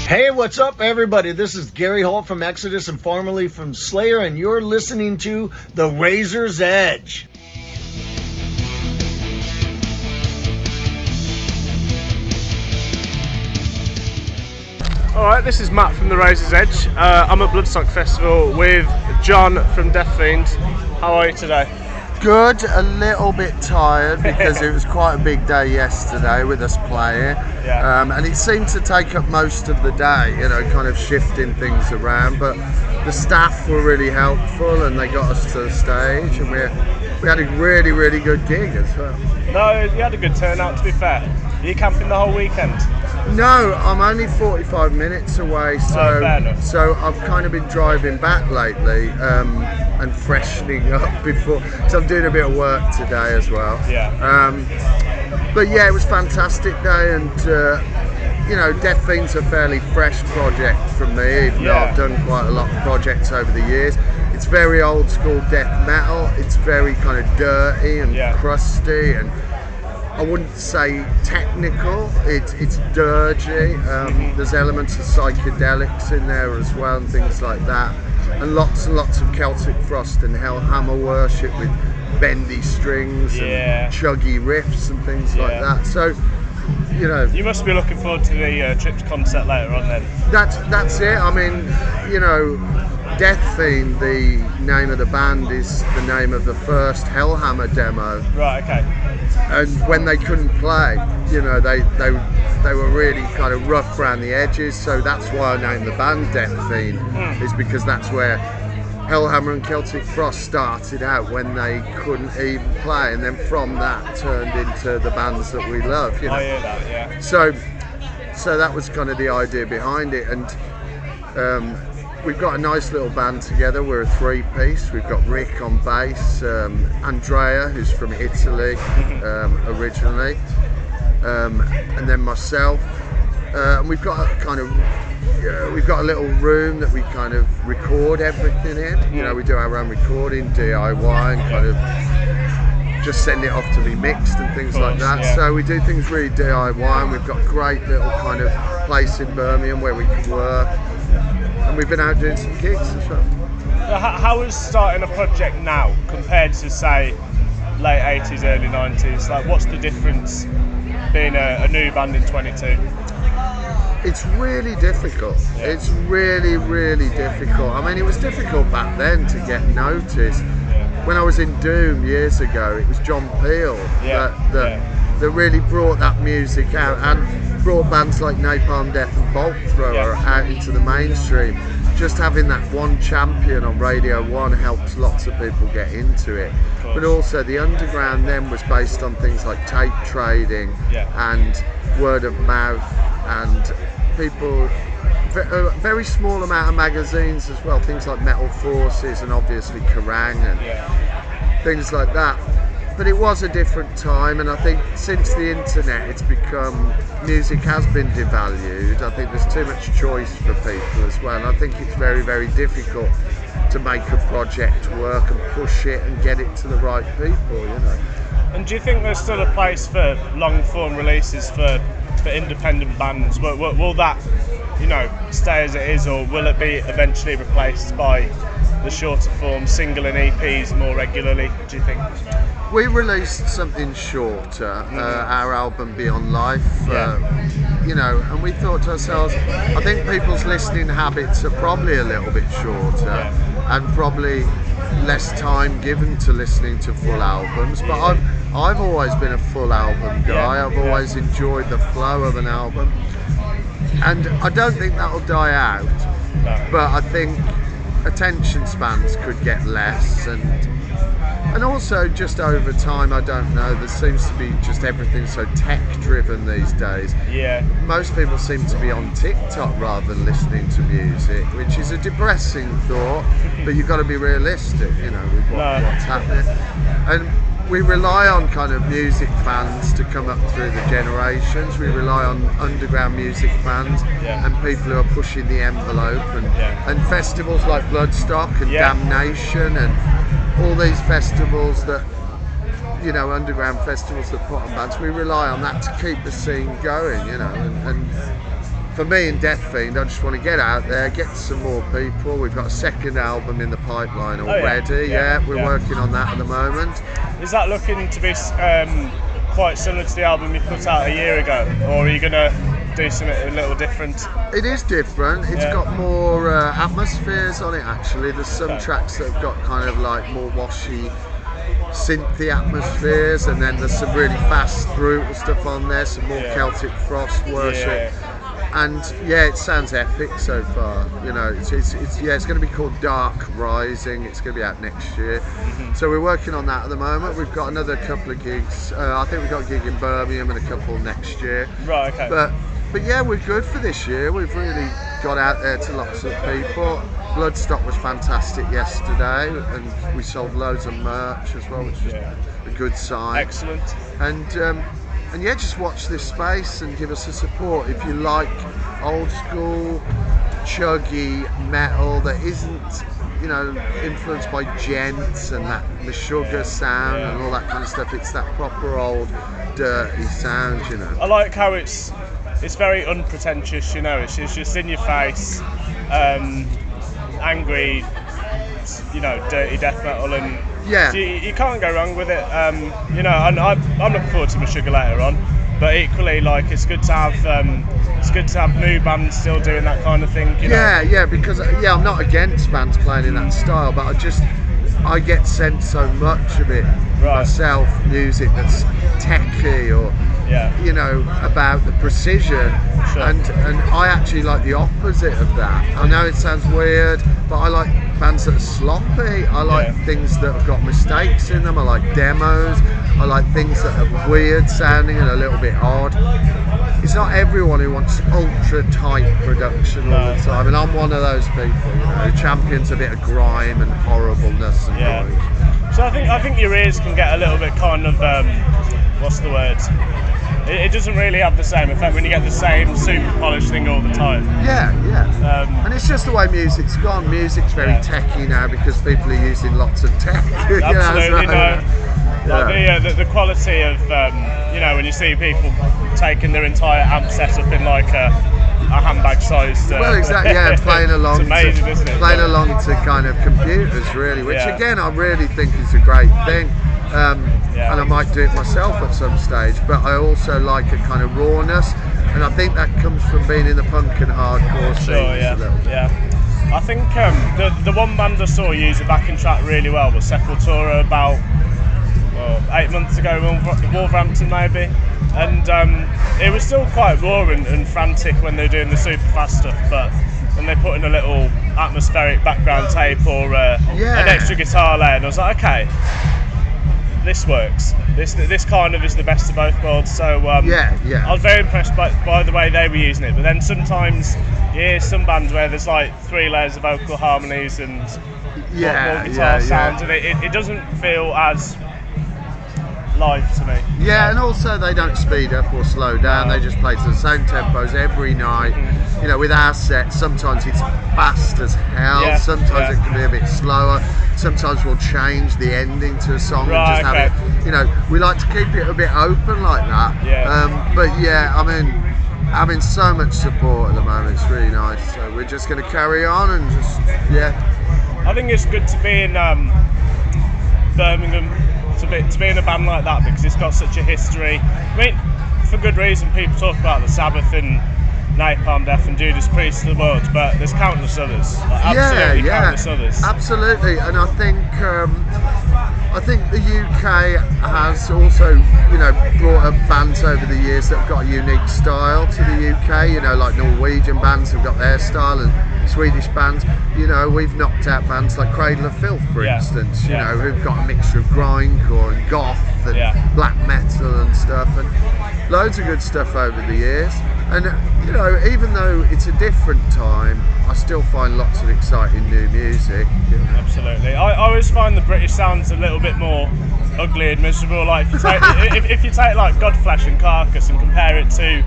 Hey, what's up, everybody? This is Gary Holt from Exodus and formerly from Slayer, and you're listening to The Razor's Edge. Alright, this is Matt from The Razor's Edge. I'm at Bloodstock Festival with John from Deathfiend. How are you today? Good, a little bit tired because it was quite a big day yesterday with us playing, and it seemed to take up most of the day, you know, kind of shifting things around, but the staff were really helpful and they got us to the stage, and we had a really good gig as well. No, you had a good turnout, to be fair. Are you camping the whole weekend? No, I'm only 45 minutes away, so I've kind of been driving back lately and freshening up before, so I'm doing a bit of work today as well. But yeah, it was a fantastic day, and you know, Deathfiend's a fairly fresh project from me, even though I've done quite a lot of projects over the years. It's very old school death metal, it's very kind of dirty and crusty, and I wouldn't say technical, it's dirgy. There's elements of psychedelics in there as well and things like that, and lots of Celtic frost and hellhammer worship with bendy strings and chuggy riffs and things like that. So, you know, you must be looking forward to the Trips concert later on then. That's it. I mean, you know, Deathfiend, the name of the band, is the name of the first Hellhammer demo. Right, okay. And when they couldn't play, you know, they were really kind of rough around the edges, so that's why I named the band Deathfiend, is because that's where Hellhammer and Celtic Frost started out, when they couldn't even play, and then from that turned into the bands that we love, you know. I hear that, yeah. So that was kind of the idea behind it, and we've got a nice little band together. We're a three-piece. We've got Rick on bass, Andrea, who's from Italy originally, and then myself. And we've got a kind of, we've got a little room that we kind of record everything in. You know, we do our own recording, DIY, and kind of just send it off to be mixed and things like that. So we do things really DIY, and we've got a great little kind of place in Birmingham where we can work. And we've been out doing some gigs as well. How is starting a project now compared to, say, late 80s, early 90s? Like, what's the difference being a new band in 22? It's really difficult. It's really difficult. I mean, it was difficult back then to get noticed. When I was in Doom years ago, it was John Peel that really brought that music out, and brought bands like Napalm Death and Bolt Thrower out into the mainstream. Just having that one champion on Radio 1 helps lots of people get into it. But also the underground then was based on things like tape trading and word of mouth, and people, a very small amount of magazines as well, things like Metal Forces and obviously Kerrang and things like that. But it was a different time, and I think since the internet, it's become, music has been devalued. I think there's too much choice for people as well, and I think it's very difficult to make a project work and push it and get it to the right people, you know. And do you think there's still a place for long form releases for independent bands? Will that, you know, stay as it is, or will it be eventually replaced by the shorter form single and EPs more regularly, do you think? We released something shorter, our album Beyond Life, you know, and we thought to ourselves, I think people's listening habits are probably a little bit shorter, and probably less time given to listening to full albums, but I've always been a full album guy. I've always enjoyed the flow of an album, and I don't think that'll die out, but I think attention spans could get less, and also just over time, I don't know, there seems to be just everything so tech driven these days. Most people seem to be on TikTok rather than listening to music, which is a depressing thought, but you've got to be realistic, you know, with what's happening. And we rely on kind of music fans to come up through the generations. We rely on underground music fans and people who are pushing the envelope, and festivals like Bloodstock and Damnation and all these festivals that, you know, underground festivals that put on bands. We rely on that to keep the scene going, you know, and for me and Deathfiend, I just want to get out there, get some more people. We've got a second album in the pipeline already. We're working on that at the moment. Is that looking to be quite similar to the album you put out a year ago, or are you going to do something a little different? It is different. It's got more atmospheres on it, actually. There's some tracks that have got kind of like more washy synthy atmospheres, and then there's some really fast brutal stuff on there, some more Celtic Frost worship. And it sounds epic so far. You know, it's going to be called Dark Rising. It's going to be out next year. So we're working on that at the moment. We've got another couple of gigs. I think we've got a gig in Birmingham and a couple next year. Right. Okay. But yeah, we're good for this year. We've really got out there to lots of people. Bloodstock was fantastic yesterday, and we sold loads of merch as well, which was a good sign. Excellent. And yeah, just watch this space and give us the support. If you like old school, chuggy metal that isn't, you know, influenced by gents and that Meshuggah sound and all that kind of stuff, it's that proper old dirty sound, you know. I like how it's very unpretentious, you know. It's just in your face, angry, you know, dirty death metal, and you can't go wrong with it. You know, and I'm looking forward to Meshuggah later on, but equally, like, it's good to have new bands still doing that kind of thing. You know? Because I'm not against bands playing in that style, but I get sent so much of it myself, music that's techy or you know, about the precision, and I actually like the opposite of that. I know it sounds weird, but I like bands that are sloppy. I like things that have got mistakes in them. I like demos. I like things that are weird sounding and a little bit odd. It's not everyone who wants ultra tight production all the time, and I'm one of those people, you know, who champions a bit of grime and horribleness and noise. So I think your ears can get a little bit kind of what's the word? It doesn't really have the same effect when you get the same super polished thing all the time. And it's just the way music's gone. Music's very techy now because people are using lots of tech. Absolutely, the quality of you know, when you see people taking their entire amp setup in like a handbag sized. Well, exactly. Playing along. It's amazing, isn't it? Playing along to kind of computers, really, which again I really think is a great thing. And I might do it myself at some stage, but I also like a kind of rawness, and I think that comes from being in the punk and hardcore scene. I think the one band I saw use a backing track really well was Sepultura about 8 months ago in Wolverhampton maybe, and it was still quite raw and frantic when they were doing the super fast stuff, but when they put in a little atmospheric background tape or an extra guitar layer, and I was like, okay, this works. This kind of is the best of both worlds. So I was very impressed by the way they were using it. But then sometimes you hear some bands where there's like 3 layers of vocal harmonies and more guitar sounds, and it doesn't feel as live to me. And also they don't speed up or slow down. They just play to the same tempos every night. You know, with our set, sometimes it's fast as hell. Sometimes it can be a bit slower. Sometimes we'll change the ending to a song and just have it. You know, we like to keep it a bit open like that. But I mean, having so much support at the moment, it's really nice. So we're just going to carry on and just I think it's good to be in Birmingham. To be in a band like that because it's got such a history. I mean, for good reason, people talk about the Sabbath and Napalm Death and Judas Priest of the world, but there's countless others. Countless others. Absolutely, and I think the UK has also, you know, brought up bands over the years that have got a unique style to the UK. You know, like Norwegian bands have got their style, and Swedish bands. You know, we've knocked out bands like Cradle of Filth, for instance. You know, who've got a mixture of grindcore and goth and black metal and stuff, and loads of good stuff over the years. And you know, even though it's a different time, I still find lots of exciting new music. You know. Absolutely. I always find the British sounds a little bit more ugly and miserable. Like if you take like Godflesh and Carcass and compare it to,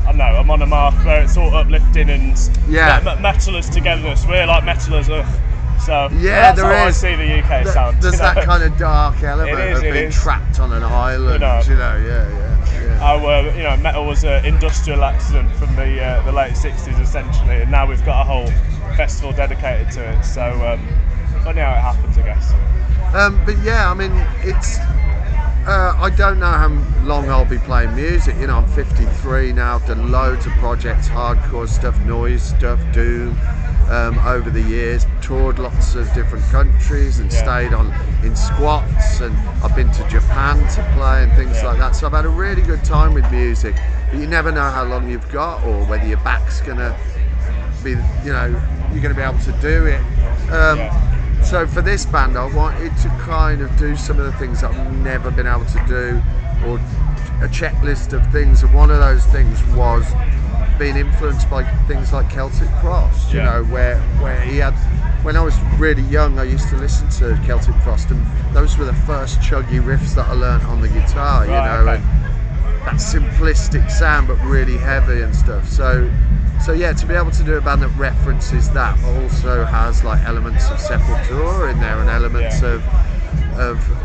I don't know, I'm on a mark where it's all uplifting and metal as togetherness. We're like metal as earth. So that's how I see the UK sound. There's that kind of dark element of being trapped on an island. You know, how metal was an industrial accident from the late 60s essentially, and now we've got a whole festival dedicated to it. So funny how it happens, I guess. But yeah, I mean, it's. I don't know how long I'll be playing music. I'm 53 now. I've done loads of projects, hardcore stuff, noise stuff, doom. Over the years, toured lots of different countries and stayed in squats, and I've been to Japan to play and things like that. So I've had a really good time with music. But you never know how long you've got, or whether your back's gonna be, you're gonna be able to do it. So for this band, I wanted to kind of do some of the things that I've never been able to do, or a checklist of things, and one of those things was being influenced by things like Celtic Frost, where he had, when I was really young, I used to listen to Celtic Frost, and those were the first chuggy riffs that I learnt on the guitar, and that simplistic sound but really heavy and stuff. So yeah, to be able to do a band that references that but also has like elements of Sepultura in there and elements of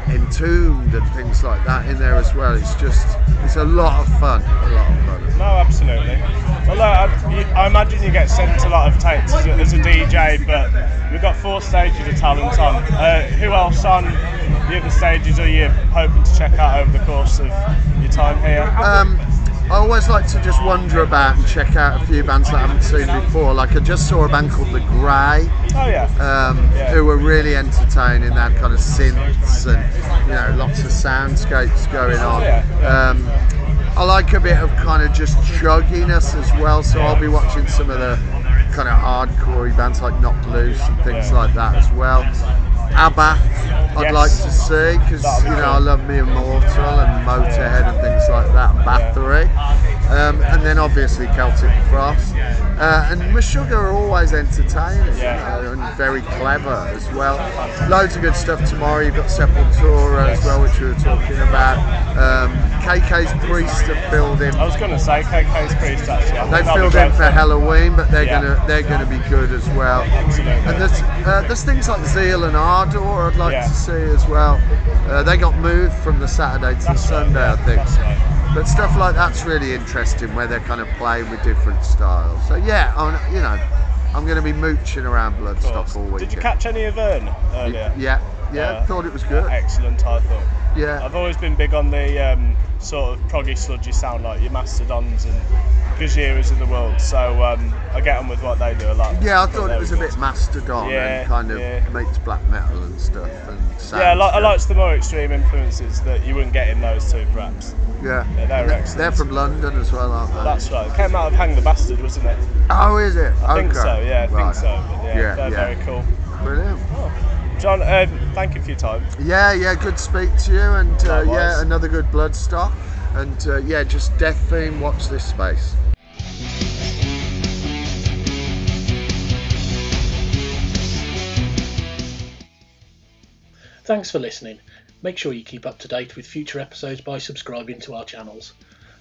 Entombed and things like that in there as well. It's a lot of fun. No, absolutely. Well, I imagine you get sent a lot of tapes as a DJ, but we've got 4 stages of talent on. Who else on the other stages are you hoping to check out over the course of your time here? I always like to just wander about and check out a few bands that I haven't seen before. Like I just saw a band called The Grey, who were really entertaining. They had kind of synths and lots of soundscapes going on. I like a bit of kind of just chugginess as well, so I'll be watching some of the kind of hardcore bands like Knocked Loose and things like that as well. ABBA I'd like to see, because I love Me Immortal and Motorhead and things like that, and Bathory, and then obviously Celtic Frost, and Meshuggah are always entertaining and very clever as well. Loads of good stuff tomorrow. You've got Sepultura as well, which we were talking about. KK's Priest have filled in. I was going to say KK's Priest actually. They filled in for Halloween, but they're gonna be good as well. Absolutely. And there's things like Zeal and Ardor I'd like to see as well. They got moved from the Saturday to the Sunday, I think. But stuff like that's really interesting, where they're kind of playing with different styles. So yeah, I'm going to be mooching around Bloodstock all weekend. Did you catch any of Vern earlier? Yeah, thought it was good. Excellent, I thought. Yeah. I've always been big on the sort of proggy sludgy sound, like your Mastodons and Gajiras of the world, so I get on with what they do a lot. Yeah, I thought it was a bit Mastodon and kind of meets black metal and stuff. And I liked the more extreme influences that you wouldn't get in those two, perhaps. Yeah, they're excellent. They're from London as well, aren't they? That's right. It came out of Hang the Bastard, wasn't it? Oh, is it? I think so, yeah, I think so. But they're very cool. Brilliant. Oh. John, thank you for your time. Yeah, good to speak to you, and another good Bloodstock, and just Deathfiend, watch this space. Thanks for listening. Make sure you keep up to date with future episodes by subscribing to our channels.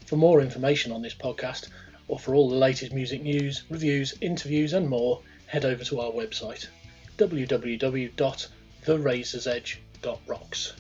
For more information on this podcast, or for all the latest music news, reviews, interviews and more, head over to our website www.therazorsedge.rocks.